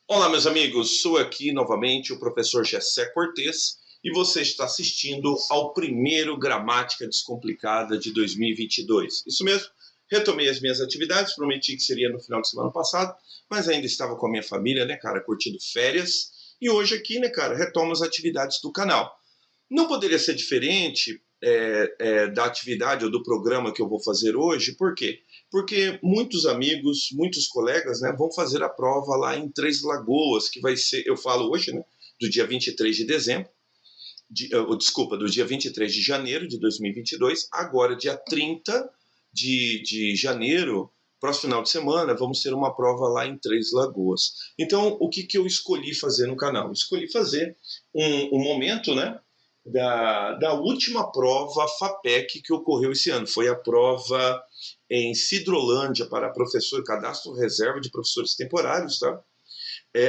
Olá, meus amigos, sou aqui novamente o professor Gessé Cortes e você está assistindo ao primeiro Gramática Descomplicada de 2022. Isso mesmo, retomei as minhas atividades, prometi que seria no final de semana passado, mas ainda estava com a minha família, né, cara, curtindo férias, e hoje aqui, né, cara, retomo as atividades do canal. Não poderia ser diferente da atividade ou do programa que eu vou fazer hoje, por quê? Porque muitos amigos, muitos colegas, né, vão fazer a prova lá em Três Lagoas, que vai ser, eu falo hoje, né, do dia 23 de dezembro, do dia 23 de janeiro de 2022, agora dia 30 de janeiro, próximo final de semana, vamos ter uma prova lá em Três Lagoas. Então, o que eu escolhi fazer no canal? Escolhi fazer um momento, né, da última prova FAPEC que ocorreu esse ano. Foi a prova em Sidrolândia para professor, cadastro reserva de professores temporários, tá?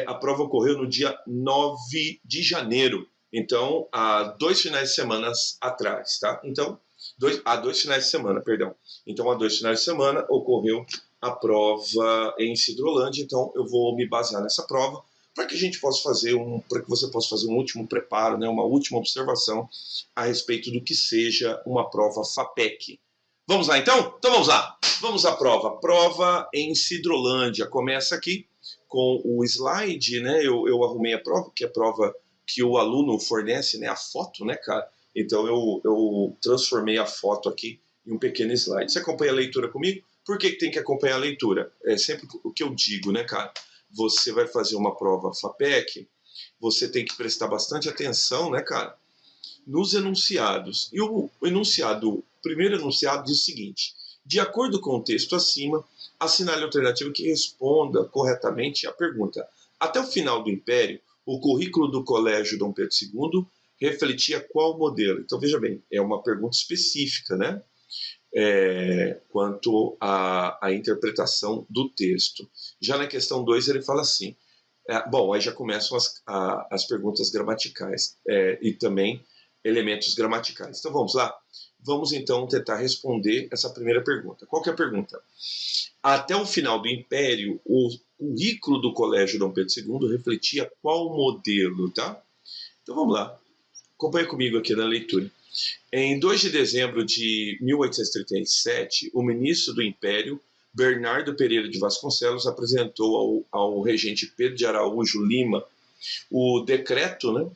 A prova ocorreu no dia 9 de janeiro, então há 2 finais de semana atrás, tá? Então, há 2 finais de semana, perdão. Então, há 2 finais de semana ocorreu a prova em Sidrolândia, então eu vou me basear nessa prova para que a gente possa fazer para que você possa fazer um último preparo, né, uma última observação a respeito do que seja uma prova FAPEC. Vamos lá então? Então vamos lá. Vamos à prova. Prova em Sidrolândia. Começa aqui com o slide, né? Eu arrumei a prova, que é a prova que o aluno fornece, né? A foto, né, cara? Então eu transformei a foto aqui em um pequeno slide. Você acompanha a leitura comigo? Por que tem que acompanhar a leitura? É sempre o que eu digo, né, cara? Você vai fazer uma prova FAPEC, você tem que prestar bastante atenção, né, cara, nos enunciados. E o primeiro enunciado diz o seguinte: de acordo com o texto acima, assinale a alternativa que responda corretamente à pergunta. Até o final do Império, o currículo do Colégio Dom Pedro II refletia qual modelo? Então, veja bem, é uma pergunta específica, né? Quanto à interpretação do texto. Já na questão 2 ele fala assim, bom, aí já começam as perguntas gramaticais e também elementos gramaticais. Então vamos lá? Vamos então tentar responder essa primeira pergunta. Qual que é a pergunta? Até o final do Império, o currículo do Colégio Dom Pedro II refletia qual modelo, tá? Então vamos lá. Acompanhe comigo aqui na leitura. Em 2 de dezembro de 1837, o ministro do Império, Bernardo Pereira de Vasconcelos, apresentou ao regente Pedro de Araújo Lima o decreto, né,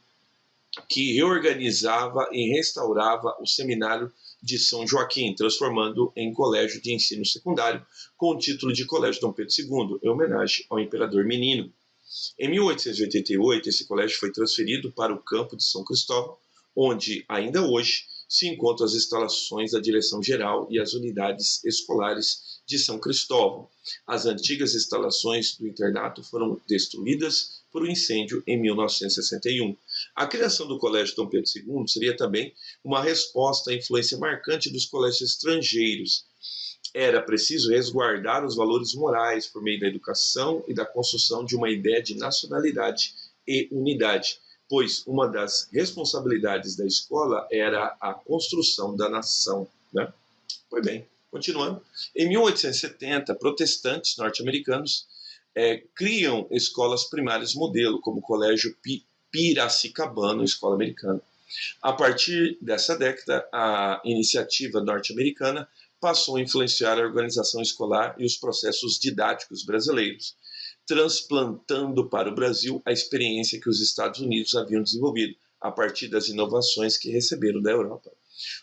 que reorganizava e restaurava o seminário de São Joaquim, transformando em colégio de ensino secundário com o título de Colégio Dom Pedro II, em homenagem ao imperador menino. Em 1888, esse colégio foi transferido para o campo de São Cristóvão, onde, ainda hoje, se encontram as instalações da Direção-Geral e as unidades escolares de São Cristóvão. As antigas instalações do internato foram destruídas por um incêndio em 1961. A criação do Colégio Dom Pedro II seria também uma resposta à influência marcante dos colégios estrangeiros. Era preciso resguardar os valores morais por meio da educação e da construção de uma ideia de nacionalidade e unidade, pois uma das responsabilidades da escola era a construção da nação, né? Pois bem, continuando. Em 1870, protestantes norte-americanos criam escolas primárias modelo, como o Colégio Piracicabano, escola americana. A partir dessa década, a iniciativa norte-americana passou a influenciar a organização escolar e os processos didáticos brasileiros, transplantando para o Brasil a experiência que os Estados Unidos haviam desenvolvido, a partir das inovações que receberam da Europa.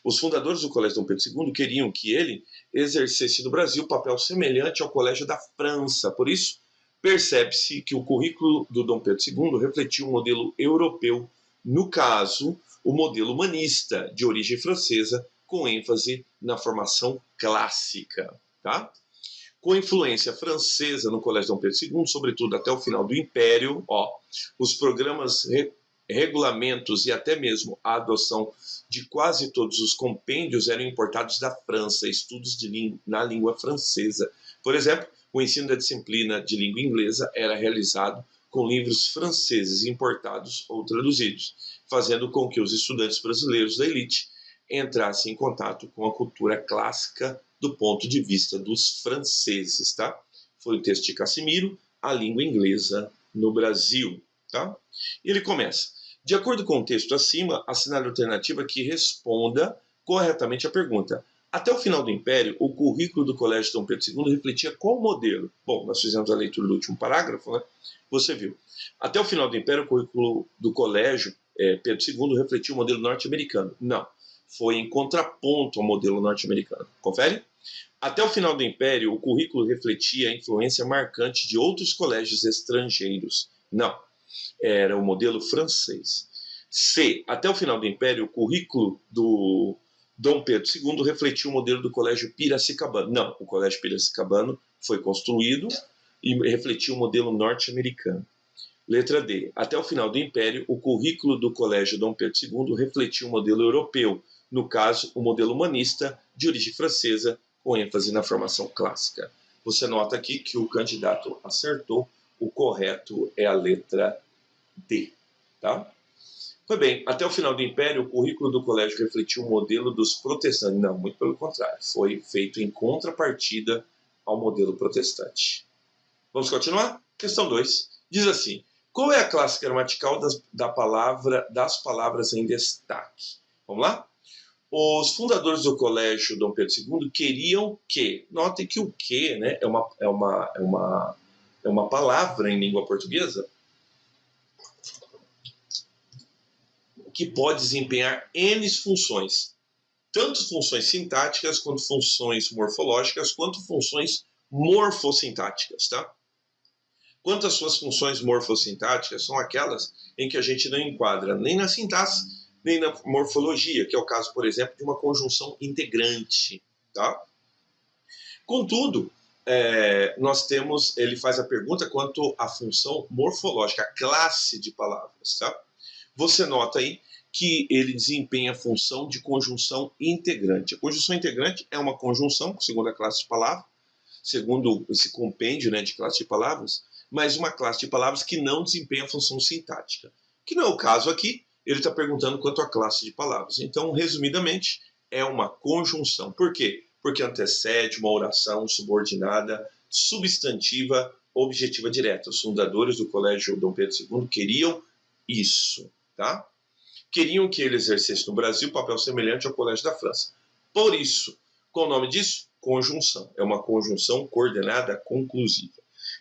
Os fundadores do Colégio Dom Pedro II queriam que ele exercesse no Brasil papel semelhante ao Colégio da França. Por isso, percebe-se que o currículo do Dom Pedro II refletia um modelo europeu, no caso, o modelo humanista, de origem francesa, com ênfase na formação clássica, tá? Com influência francesa no Colégio Dom Pedro II, sobretudo até o final do Império, os programas, regulamentos e até mesmo a adoção de quase todos os compêndios eram importados da França, estudos na língua francesa. Por exemplo, o ensino da disciplina de língua inglesa era realizado com livros franceses importados ou traduzidos, fazendo com que os estudantes brasileiros da elite entrassem em contato com a cultura clássica do ponto de vista dos franceses, tá? Foi o texto de Casimiro, A Língua Inglesa no Brasil, tá? E ele começa: de acordo com o texto acima, assinale a alternativa que responda corretamente a pergunta. Até o final do Império, o currículo do Colégio Dom Pedro II refletia qual modelo? Bom, nós fizemos a leitura do último parágrafo, né? Você viu. Até o final do Império, o currículo do Colégio Pedro II refletia o modelo norte-americano. Não, foi em contraponto ao modelo norte-americano. Confere? Até o final do Império, o currículo refletia a influência marcante de outros colégios estrangeiros. Não, era o modelo francês. C. Até o final do Império, o currículo do Dom Pedro II refletiu o modelo do Colégio Piracicabano. Não, o Colégio Piracicabano foi construído e refletiu o modelo norte-americano. Letra D. Até o final do Império, o currículo do Colégio Dom Pedro II refletiu o modelo europeu, no caso, o modelo humanista de origem francesa, com ênfase na formação clássica. Você nota aqui que o candidato acertou, o correto é a letra D. Tá? Pois bem, até o final do Império, o currículo do colégio refletiu o modelo dos protestantes. Não, muito pelo contrário, foi feito em contrapartida ao modelo protestante. Vamos continuar? Questão 2. Diz assim: qual é a classe gramatical das palavras em destaque? Vamos lá? Os fundadores do Colégio Dom Pedro II queriam que, notem que o que, né, é uma palavra em língua portuguesa que pode desempenhar N funções, tanto funções sintáticas, quanto funções morfológicas, quanto funções morfossintáticas, tá? Quanto às suas funções morfossintáticas, são aquelas em que a gente não enquadra nem na sintaxe, nem na morfologia, que é o caso, por exemplo, de uma conjunção integrante. Tá? Contudo, ele faz a pergunta quanto à função morfológica, a classe de palavras. Tá? Você nota aí que ele desempenha a função de conjunção integrante. A conjunção integrante é uma conjunção, segundo a classe de palavras, segundo esse compêndio, né, de classe de palavras, mas uma classe de palavras que não desempenha a função sintática, que não é o caso aqui. Ele está perguntando quanto à classe de palavras. Então, resumidamente, é uma conjunção. Por quê? Porque antecede uma oração subordinada, substantiva, objetiva direta. Os fundadores do Colégio Dom Pedro II queriam isso, tá? Queriam que ele exercesse no Brasil papel semelhante ao Colégio da França. Por isso, qual o nome disso? Conjunção. É uma conjunção coordenada conclusiva.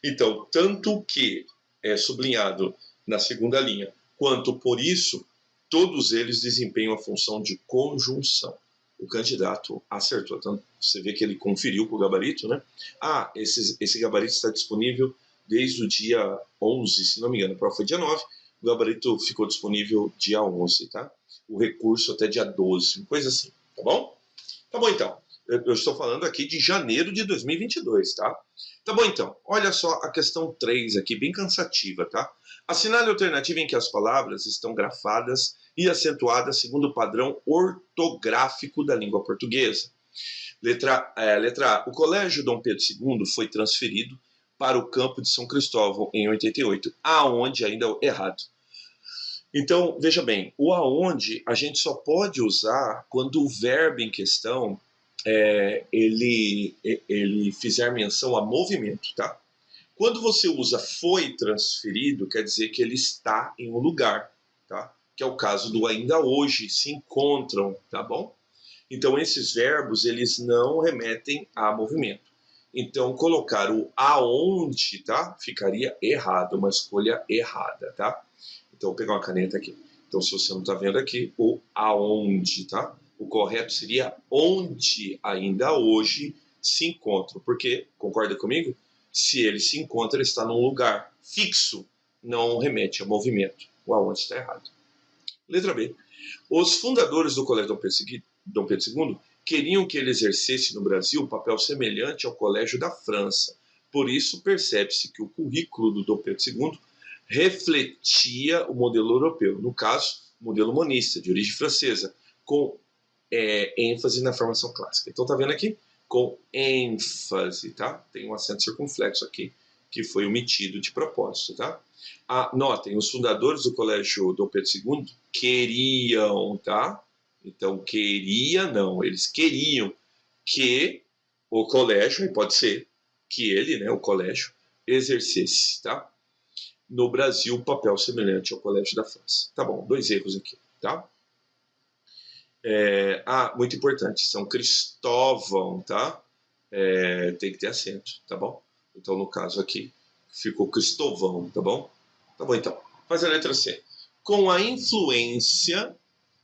Então, tanto que é sublinhado na segunda linha, quanto por isso, todos eles desempenham a função de conjunção. O candidato acertou. Então, você vê que ele conferiu com o gabarito, né? Esse gabarito está disponível desde o dia 11, se não me engano. A prova foi dia 9, o gabarito ficou disponível dia 11, tá? O recurso até dia 12, coisa assim, tá bom? Tá bom, então. Eu estou falando aqui de janeiro de 2022, tá? Tá bom, então. Olha só a questão 3 aqui, bem cansativa, tá? Assinale a alternativa em que as palavras estão grafadas e acentuadas segundo o padrão ortográfico da língua portuguesa. Letra A. O Colégio Dom Pedro II foi transferido para o campo de São Cristóvão em 88, aonde ainda é errado. Então, veja bem, o aonde a gente só pode usar quando o verbo em questão ele fizer menção a movimento, tá? Quando você usa foi transferido, quer dizer que ele está em um lugar, tá? Que é o caso do ainda hoje, se encontram, tá bom? Então, esses verbos, eles não remetem a movimento. Então, colocar o aonde, tá? Ficaria errado, uma escolha errada, tá? Então, vou pegar uma caneta aqui. Então, se você não está vendo aqui, o aonde, tá? O correto seria onde ainda hoje se encontram. Porque, concorda comigo? Se ele se encontra, ele está num lugar fixo, não remete a movimento. O aonde está errado. Letra B. Os fundadores do Colégio Dom Pedro II queriam que ele exercesse no Brasil um papel semelhante ao Colégio da França. Por isso, percebe-se que o currículo do Dom Pedro II refletia o modelo europeu, no caso, o modelo humanista, de origem francesa, com ênfase na formação clássica. Então, tá vendo aqui? Com ênfase, tá? Tem um acento circunflexo aqui, que foi omitido de propósito, tá? Notem, os fundadores do Colégio Dom Pedro II queriam, tá? Então, queria não, eles queriam que o colégio, e pode ser que ele, né, o colégio, exercesse, tá? no Brasil, papel semelhante ao Colégio da França. Tá bom, 2 erros aqui, tá? Muito importante, São Cristóvão, tá? Tem que ter acento, tá bom? Então, no caso aqui, ficou Cristóvão, tá bom? Tá bom, então. Faz a letra C. Com a influência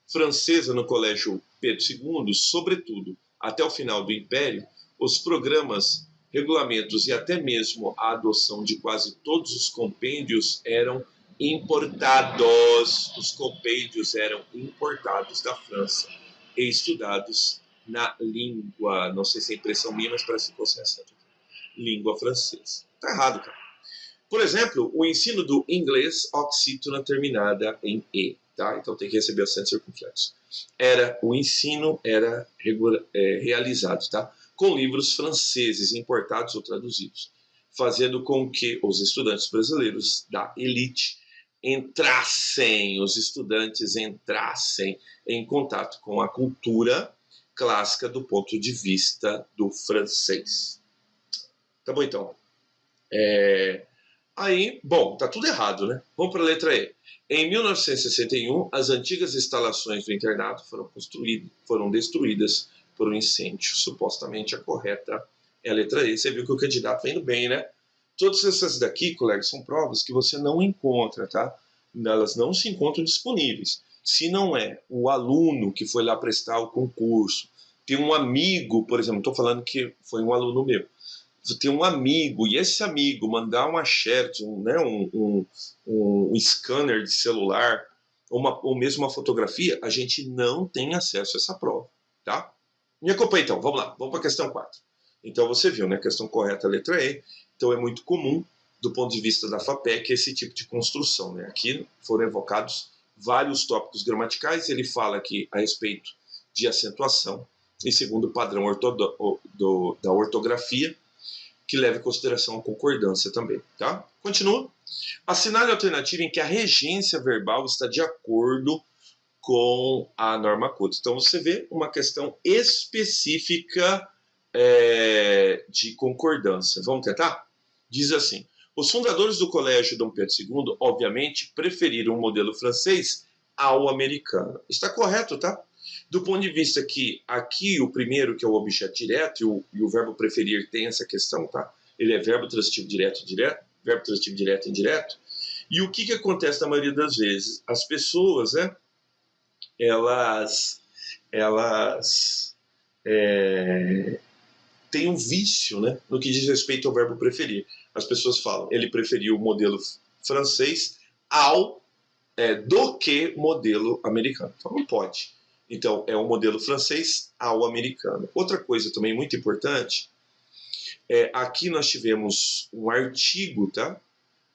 francesa no Colégio Pedro II, sobretudo até o final do Império, os programas, regulamentos e até mesmo a adoção de quase todos os compêndios eram importados. Os compêndios eram importados da França e estudados na língua, não sei se é impressão minha, mas parece que você acento, língua francesa. Tá errado, cara. Por exemplo, o ensino do inglês oxítona terminada em E, tá? Então tem que receber acento circunflexo. O ensino era realizado, tá? Com livros franceses importados ou traduzidos, fazendo com que os estudantes brasileiros da elite os estudantes entrassem em contato com a cultura clássica do ponto de vista do francês. Tá bom, então. Aí, bom, tá tudo errado, né? Vamos para a letra E. Em 1961, as antigas instalações do internato foram destruídas por um incêndio. Supostamente a correta é a letra E. Você viu que o candidato está indo bem, né? Todas essas daqui, colegas, são provas que você não encontra, tá? Elas não se encontram disponíveis. Se não é o aluno que foi lá prestar o concurso, tem um amigo, por exemplo, estou falando que foi um aluno meu, você tem um amigo, e esse amigo mandar uma chat, um scanner de celular, ou mesmo uma fotografia, a gente não tem acesso a essa prova, tá? Me acompanha então, vamos lá, vamos para a questão 4. Então você viu, né? A questão correta é a letra E, então é muito comum, do ponto de vista da FAPEC, esse tipo de construção, né? Aqui foram evocados vários tópicos gramaticais, ele fala aqui a respeito de acentuação, e segundo o padrão da ortografia, que leva em consideração a concordância também, tá? Continua. Assinale a alternativa em que a regência verbal está de acordo com a norma culta. Então você vê uma questão específica de concordância. Vamos tentar? Diz assim: os fundadores do Colégio Dom Pedro II, obviamente, preferiram o modelo francês ao americano. Está correto, tá? Do ponto de vista que aqui o primeiro, que é o objeto direto, e o verbo preferir tem essa questão, tá? Ele é verbo transitivo direto, indireto, verbo transitivo direto, indireto. E o que acontece na maioria das vezes? As pessoas, né? Elas têm um vício, né? No que diz respeito ao verbo preferir. As pessoas falam, ele preferiu o modelo francês do que modelo americano. Então não pode. Então, é o modelo francês ao americano. Outra coisa também muito importante, aqui nós tivemos um artigo, tá?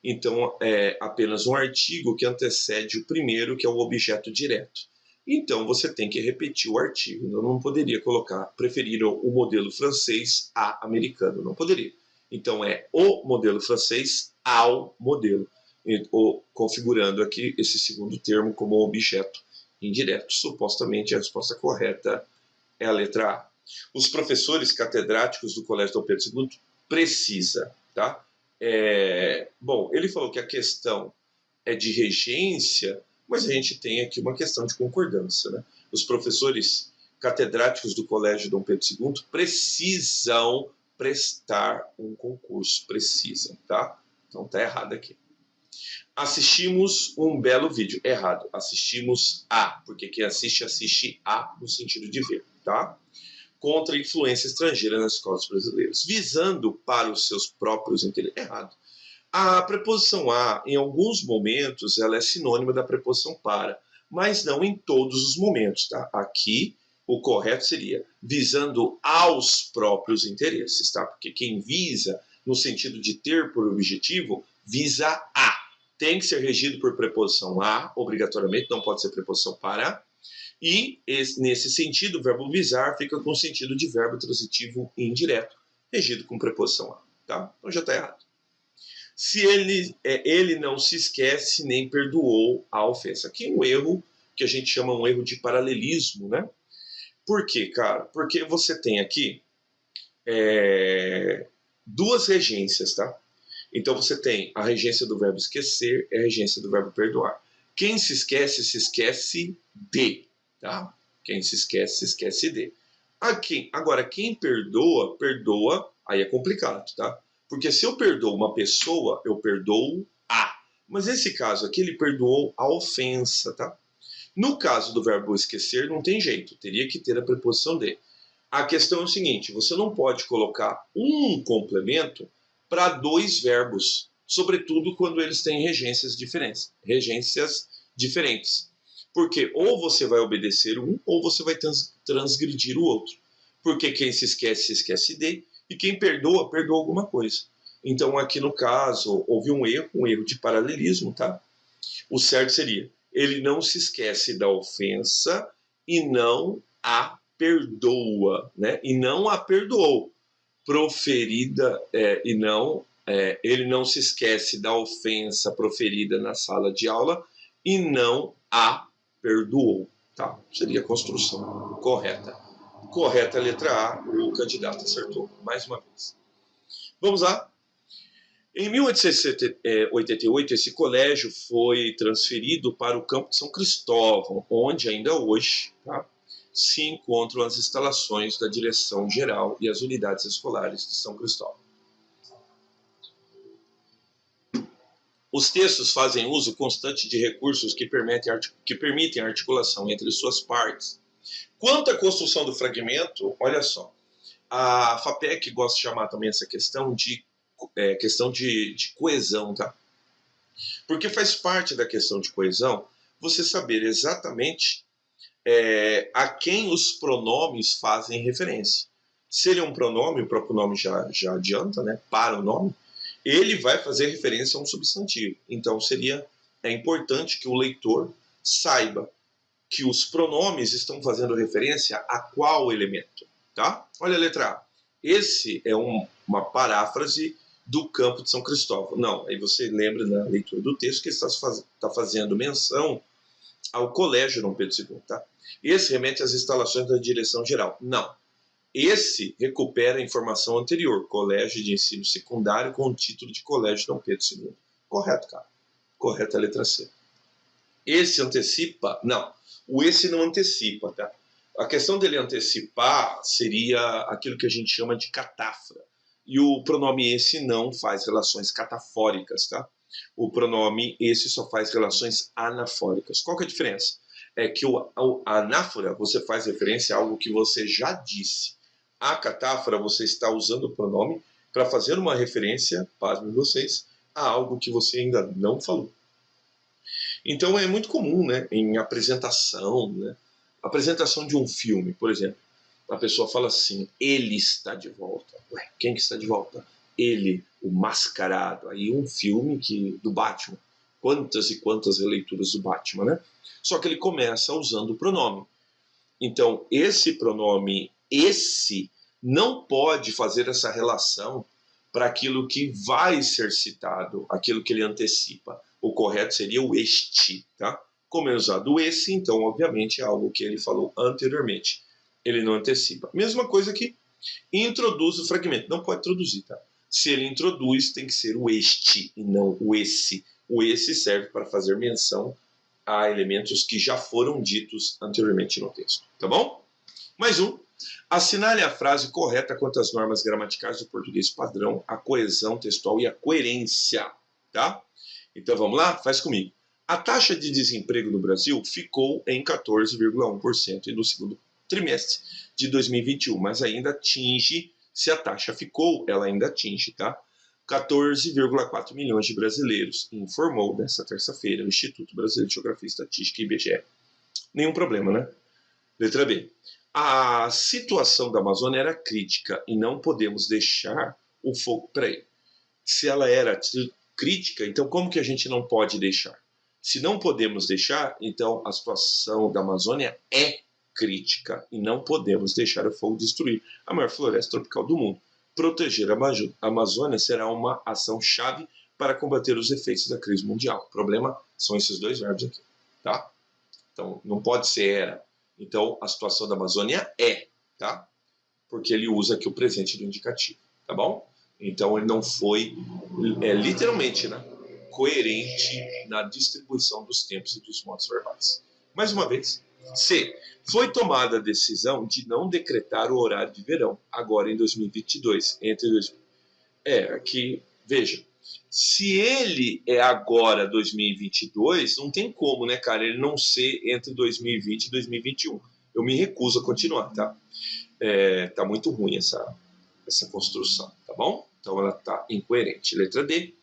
Então, é apenas um artigo que antecede o primeiro, que é o objeto direto. Então, você tem que repetir o artigo. Eu não poderia colocar, preferiram o modelo francês a americano. Não poderia. Então, é o modelo francês ao modelo. Configurando aqui esse segundo termo como objeto indireto. Supostamente a resposta correta é a letra A. Os professores catedráticos do Colégio Dom Pedro II precisa, tá? Bom, ele falou que a questão é de regência, mas a gente tem aqui uma questão de concordância, né? Os professores catedráticos do Colégio Dom Pedro II precisam prestar um concurso, precisam, tá? Então tá errado aqui. Assistimos um belo vídeo. Errado. Assistimos a, porque quem assiste a no sentido de ver, tá? Contra a influência estrangeira nas escolas brasileiras, visando para os seus próprios interesses. Errado. A preposição a, em alguns momentos, ela é sinônima da preposição para, mas não em todos os momentos, tá? Aqui, o correto seria visando aos próprios interesses, tá? Porque quem visa, no sentido de ter por objetivo, visa a. Tem que ser regido por preposição a, obrigatoriamente, não pode ser preposição para. E, nesse sentido, o verbo visar fica com o sentido de verbo transitivo indireto, regido com preposição a. Tá? Então já está errado. Se ele não se esquece nem perdoou a ofensa. Aqui é um erro que a gente chama um erro de paralelismo, né? Por quê, cara? Porque você tem aqui duas regências, tá? Então você tem a regência do verbo esquecer e a regência do verbo perdoar. Quem se esquece de, tá? Quem se esquece de. Agora, quem perdoa, aí é complicado, tá? Porque se eu perdoo uma pessoa, eu perdoo a. Mas nesse caso aqui, ele perdoou a ofensa, tá? No caso do verbo esquecer, não tem jeito, teria que ter a preposição de. A questão é o seguinte, você não pode colocar um complemento para dois verbos, sobretudo quando eles têm regências diferentes. Porque ou você vai obedecer um, ou você vai transgredir o outro. Porque quem se esquece de, e quem perdoa, perdoa alguma coisa. Então aqui no caso, houve um erro de paralelismo, tá? O certo seria, ele não se esquece da ofensa e não a perdoa, né? E não a perdoou, proferida ele não se esquece da ofensa proferida na sala de aula e não a perdoou, tá? Seria a construção correta. Correta a letra A, o candidato acertou mais uma vez. Vamos lá. Em 1888, esse colégio foi transferido para o campo de São Cristóvão, onde ainda hoje, tá, se encontram as instalações da Direção Geral e as unidades escolares de São Cristóvão. Os textos fazem uso constante de recursos que permitem a articulação entre suas partes. Quanto à construção do fragmento, olha só, a FAPEC gosta de chamar também essa questão de coesão, tá? Porque faz parte da questão de coesão você saber exatamente a quem os pronomes fazem referência. Se ele é um pronome, o próprio nome já adianta, né? Para o nome, ele vai fazer referência a um substantivo. Então é importante que o leitor saiba que os pronomes estão fazendo referência a qual elemento, tá? Olha a letra A. Esse é uma paráfrase do campo de São Cristóvão. Não, aí você lembra na leitura do texto que está fazendo menção ao Colégio Dom Pedro II, tá? Esse remete às instalações da Direção Geral. Não. Esse recupera a informação anterior, Colégio de Ensino Secundário com o título de Colégio Dom Pedro II. Correto, cara. Correta a letra C. Esse antecipa? Não. O esse não antecipa, tá? A questão dele antecipar seria aquilo que a gente chama de catáfora. E o pronome esse não faz relações catafóricas, tá? O pronome esse só faz relações anafóricas. Qual que é a diferença? É que a anáfora você faz referência a algo que você já disse. A catáfora você está usando o pronome para fazer uma referência, pasmem vocês, a algo que você ainda não falou. Então é muito comum, né, em apresentação, né? Apresentação de um filme, por exemplo. A pessoa fala assim, ele está de volta. Ué, quem que está de volta? Ele, o mascarado. Aí um filme do Batman. Quantas e quantas releituras do Batman, né? Só que ele começa usando o pronome. Então, esse pronome, esse, não pode fazer essa relação para aquilo que vai ser citado, aquilo que ele antecipa. O correto seria o este, tá? Como é usado o esse, então, obviamente, é algo que ele falou anteriormente. Ele não antecipa. Mesma coisa que introduz o fragmento. Não pode introduzir, tá? Se ele introduz, tem que ser o este e não o esse. O esse serve para fazer menção a elementos que já foram ditos anteriormente no texto. Tá bom? Mais um. Assinale a frase correta quanto às normas gramaticais do português padrão, a coesão textual e a coerência. Tá? Então vamos lá? Faz comigo. A taxa de desemprego no Brasil ficou em 14,1% no segundo trimestre de 2021, mas ainda atinge, se a taxa ficou, ela ainda atinge, tá? 14,4 milhões de brasileiros, informou nesta terça-feira o Instituto Brasileiro de Geografia e Estatística, IBGE. Nenhum problema, né? Letra B. A situação da Amazônia era crítica e não podemos deixar o fogo... Peraí. Se ela era crítica, então como que a gente não pode deixar? Se não podemos deixar, então a situação da Amazônia é crítica e não podemos deixar o fogo destruir a maior floresta tropical do mundo. Proteger a Amazônia será uma ação-chave para combater os efeitos da crise mundial. O problema são esses dois verbos aqui, tá? Então, não pode ser era. Então, a situação da Amazônia é, tá? Porque ele usa aqui o presente do indicativo, tá bom? Então ele não foi, literalmente, né, coerente na distribuição dos tempos e dos modos verbais. Mais uma vez. C. Foi tomada a decisão de não decretar o horário de verão, agora em 2022, aqui, veja, se ele é agora 2022, não tem como, né, cara, ele não ser entre 2020 e 2021. Eu me recuso a continuar, tá? Tá muito ruim essa construção, tá bom? Então ela tá incoerente. Letra D.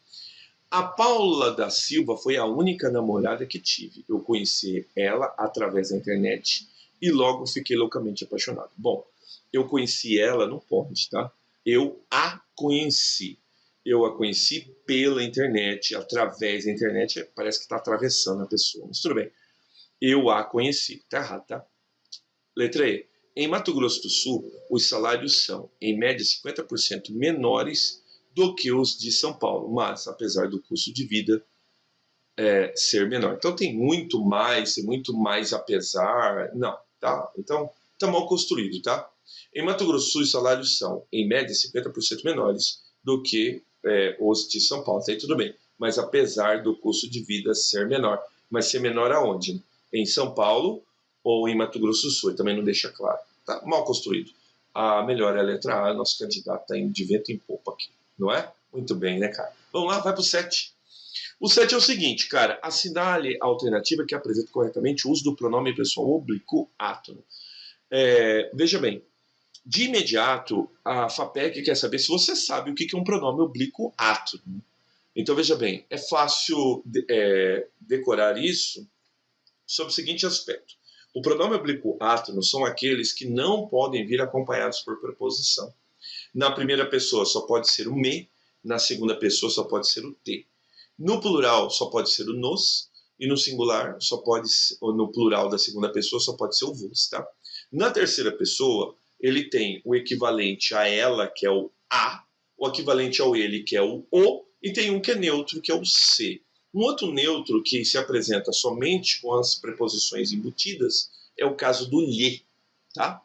A Paula da Silva foi a única namorada que tive. Eu conheci ela através da internet e logo fiquei loucamente apaixonado. Bom, eu conheci ela, não pode, tá? Eu a conheci. Eu a conheci pela internet, através da internet. Parece que está atravessando a pessoa, mas tudo bem. Eu a conheci. Tá errado, tá? Letra E. Em Mato Grosso do Sul, os salários são, em média, 50% menores do que os de São Paulo, mas, apesar do custo de vida ser menor. Então, tem muito mais apesar... Não, tá? Então, tá mal construído, tá? Em Mato Grosso do Sul, os salários são, em média, 50% menores do que os de São Paulo. Tá aí tudo bem. Mas, apesar do custo de vida ser menor. Mas ser menor aonde? Em São Paulo ou em Mato Grosso do Sul? Também não deixa claro. Tá mal construído. A melhor é a letra A. Nosso candidato está indo de vento em popa aqui. Não é? Muito bem, né, cara? Vamos lá, vai pro 7. O 7 é o seguinte, cara. Assinale a alternativa que apresenta corretamente o uso do pronome pessoal oblíquo átono. Veja bem, de imediato, a FAPEC quer saber se você sabe o que é um pronome oblíquo átono. Então, veja bem, é fácil decorar isso sob o seguinte aspecto. O pronome oblíquo átono são aqueles que não podem vir acompanhados por preposição. Na primeira pessoa só pode ser o me, na segunda pessoa só pode ser o te. No plural só pode ser o nos, e no singular só pode, ou no plural da segunda pessoa só pode ser o vos, tá? Na terceira pessoa, ele tem o equivalente a ela, que é o a, o equivalente ao ele, que é o, e tem um que é neutro, que é o se. Um outro neutro que se apresenta somente com as preposições embutidas é o caso do lhe, tá?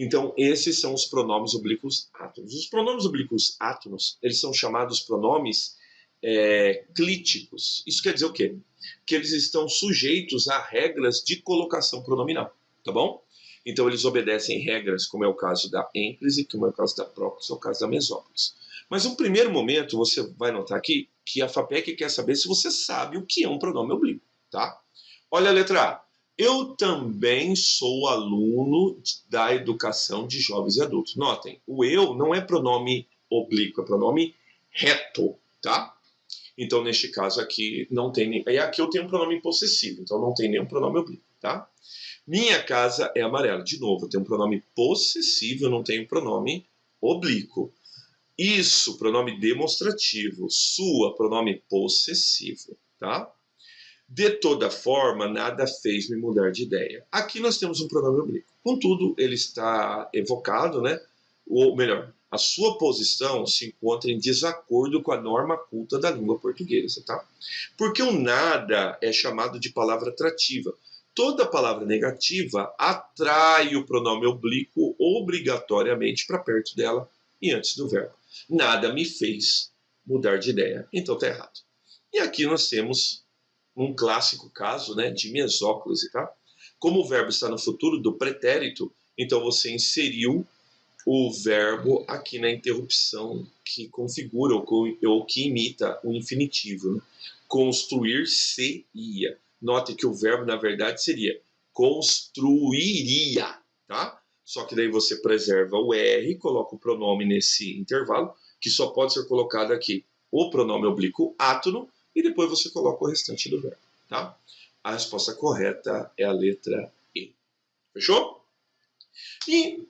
Então, esses são os pronomes oblíquos átonos. Os pronomes oblíquos átonos, eles são chamados pronomes clíticos. Isso quer dizer o quê? Que eles estão sujeitos a regras de colocação pronominal, tá bom? Então, eles obedecem regras, como é o caso da ênclise, como é o caso da próclise, é o caso da mesóclise. Mas, no primeiro momento, você vai notar aqui que a FAPEC quer saber se você sabe o que é um pronome oblíquo, tá? Olha a letra A. Eu também sou aluno da educação de jovens e adultos. Notem, o eu não é pronome oblíquo, é pronome reto, tá? Então, neste caso aqui, não tem... Aqui eu tenho um pronome possessivo, então não tem nenhum pronome oblíquo, tá? Minha casa é amarela. De novo, eu tenho um pronome possessivo, eu não tenho pronome oblíquo. Isso, pronome demonstrativo. Sua, pronome possessivo, tá? De toda forma, nada fez me mudar de ideia. Aqui nós temos um pronome oblíquo. Contudo, ele está evocado, né? Ou melhor, a sua posição se encontra em desacordo com a norma culta da língua portuguesa, tá? Porque o nada é chamado de palavra atrativa. Toda palavra negativa atrai o pronome oblíquo obrigatoriamente para perto dela e antes do verbo. Nada me fez mudar de ideia. Então está errado. E aqui nós temos um clássico caso, né, de mesóclise, tá? Como o verbo está no futuro do pretérito, então você inseriu o verbo aqui na interrupção que configura ou que imita o infinitivo, né? Construir-se-ia. Note que o verbo, na verdade, seria construiria, tá? Só que daí você preserva o R, coloca o pronome nesse intervalo, que só pode ser colocado aqui o pronome oblíquo átono, e depois você coloca o restante do verbo, tá? A resposta correta é a letra E. Fechou? E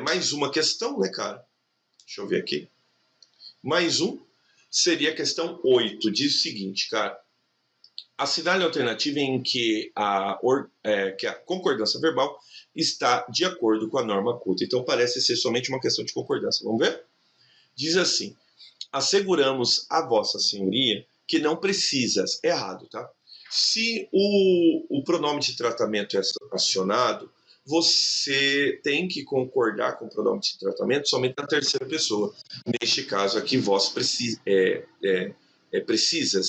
mais uma questão, né, cara? Deixa eu ver aqui. Mais um seria a questão 8. Diz o seguinte, cara. Assinale a alternativa em que a concordância verbal está de acordo com a norma culta. Então parece ser somente uma questão de concordância. Vamos ver? Diz assim. Asseguramos a Vossa Senhoria que não precisas. Errado, tá? Se o pronome de tratamento é acionado, você tem que concordar com o pronome de tratamento somente na terceira pessoa. Neste caso aqui, vós precisas,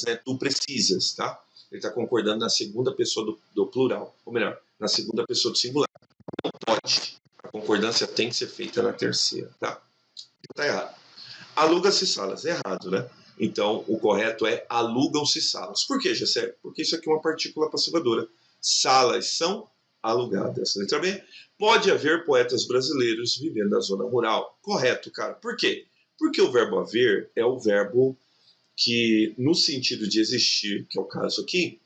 né? Tu precisas, tá? Ele está concordando na segunda pessoa do plural, ou melhor, na segunda pessoa do singular. Não pode. A concordância tem que ser feita na terceira, tá? Tá errado. Aluga-se salas. Errado, né? Então, o correto é alugam-se salas. Por quê, Gessé? Porque isso aqui é uma partícula passivadora. Salas são alugadas. Letra B. Pode haver poetas brasileiros vivendo na zona rural. Correto, cara. Por quê? Porque o verbo haver é o verbo que, no sentido de existir, que é o caso aqui,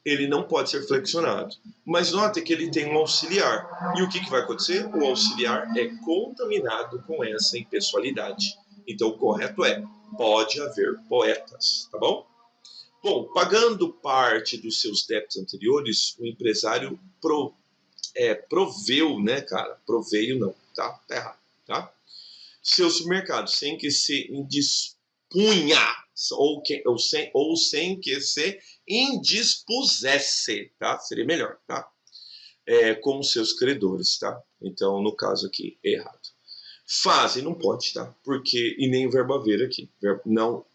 ele não pode ser flexionado. Mas note que ele tem um auxiliar. E o que vai acontecer? O auxiliar é contaminado com essa impessoalidade. Então, o correto é: pode haver poetas, tá bom? Bom, pagando parte dos seus débitos anteriores, o empresário proveu, né, cara? Proveio não, tá? Tá errado, tá? Seu supermercado, sem que se indispunha, ou sem que se indispusesse, tá? Seria melhor, tá? Com seus credores, tá? Então, no caso aqui, errado. Fazem, não pode, tá? Porque, e nem o verbo haver aqui. Não,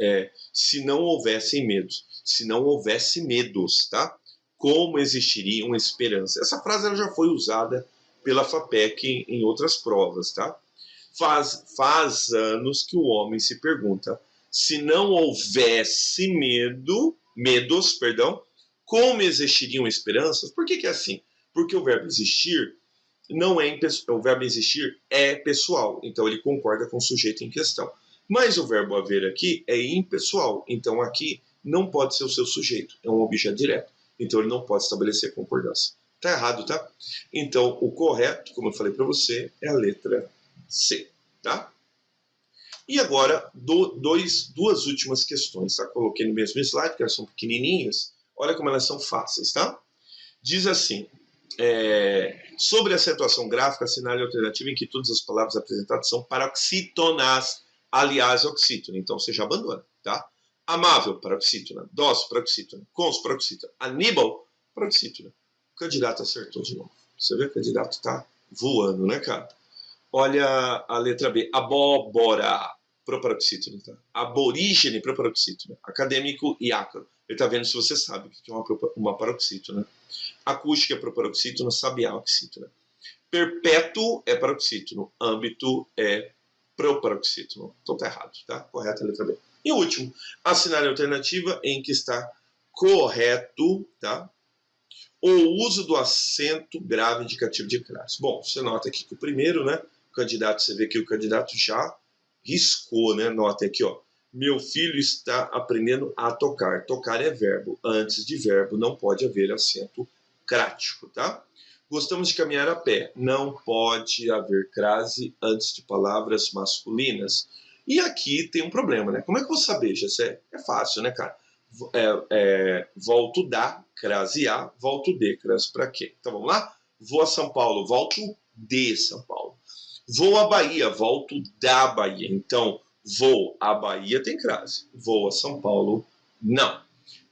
se não houvessem medos. Se não houvesse medos, tá? Como existiria uma esperança? Essa frase ela já foi usada pela FAPEC em outras provas, tá? Faz anos que o homem se pergunta: se não houvesse medos, como existiriam esperanças? Por que é assim? Porque o verbo existir não é o verbo existir é pessoal, então ele concorda com o sujeito em questão. Mas o verbo haver aqui é impessoal, então aqui não pode ser o seu sujeito, é um objeto direto, então ele não pode estabelecer concordância. Tá errado, tá? Então o correto, como eu falei para você, é a letra C, tá? E agora duas últimas questões, tá? Coloquei no mesmo slide, porque elas são pequenininhas. Olha como elas são fáceis, tá? Diz assim: sobre a acentuação gráfica, assinale a alternativa em que todas as palavras apresentadas são paroxítonas, aliás, oxítona. Então você já abandona, tá? Amável, paroxítona. Dócil, paroxítona. Cônsul, paroxítona. Aníbal, paroxítona. O candidato acertou de novo. Você vê que o candidato tá voando, né, cara? Olha a letra B. Abóbora, proparoxítona. Tá? Aborígene, proparoxítona. Acadêmico e ácaro. Ele está vendo se você sabe o que é uma paroxítona. Acústica é proparoxítona, sabial oxítona. Perpétuo é paroxítono, âmbito é proparoxítono. Então tá errado, tá? Correto a letra B. E o último, assinale a alternativa em que está correto, tá? O uso do acento grave indicativo de classe. Bom, você nota aqui que o primeiro, né? O candidato, você vê que o candidato já riscou, né? Nota aqui, ó. Meu filho está aprendendo a tocar. Tocar é verbo. Antes de verbo não pode haver acento crático, tá? Gostamos de caminhar a pé. Não pode haver crase antes de palavras masculinas. E aqui tem um problema, né? Como é que eu vou saber, Gessé? É fácil, né, cara? Volto da, crase a, volto de, crase para quê? Então vamos lá? Vou a São Paulo, volto de São Paulo. Vou à Bahia, volto da Bahia. Então, vou à Bahia tem crase. Vou a São Paulo, não.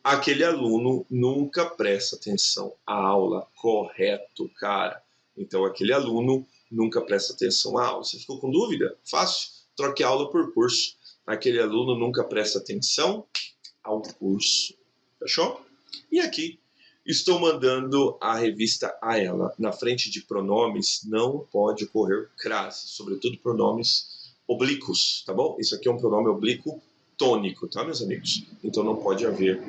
Aquele aluno nunca presta atenção à aula. Correto, cara. Então, aquele aluno nunca presta atenção à aula. Você ficou com dúvida? Fácil. Troque aula por curso. Aquele aluno nunca presta atenção ao curso. Fechou? E aqui, estou mandando a revista a ela. Na frente de pronomes não pode ocorrer crase, sobretudo pronomes oblíquos, tá bom? Isso aqui é um pronome oblíquo tônico, tá, meus amigos? Então não pode haver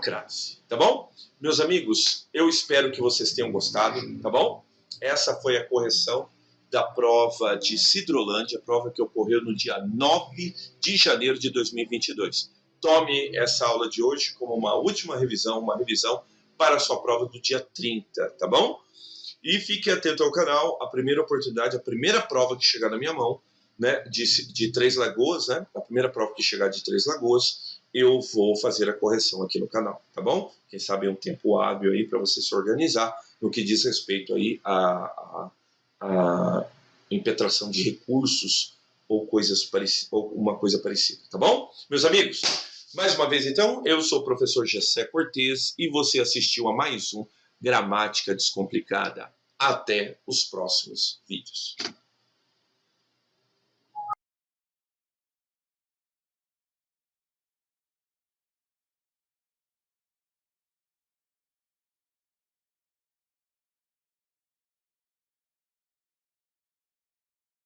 crase, tá bom? Meus amigos, eu espero que vocês tenham gostado, tá bom? Essa foi a correção da prova de Sidrolândia, a prova que ocorreu no dia 9 de janeiro de 2022. Tome essa aula de hoje como uma última revisão, uma revisão para a sua prova do dia 30, tá bom? E fique atento ao canal, a primeira oportunidade, a primeira prova que chegar na minha mão, né, de Três Lagoas, né, a primeira prova que chegar de Três Lagoas, eu vou fazer a correção aqui no canal, tá bom? Quem sabe é um tempo hábil aí para você se organizar no que diz respeito aí a impetração de recursos ou coisas ou uma coisa parecida, tá bom? Meus amigos, mais uma vez então, eu sou o professor Gessé Cortez e você assistiu a mais um Gramática Descomplicada. Até os próximos vídeos.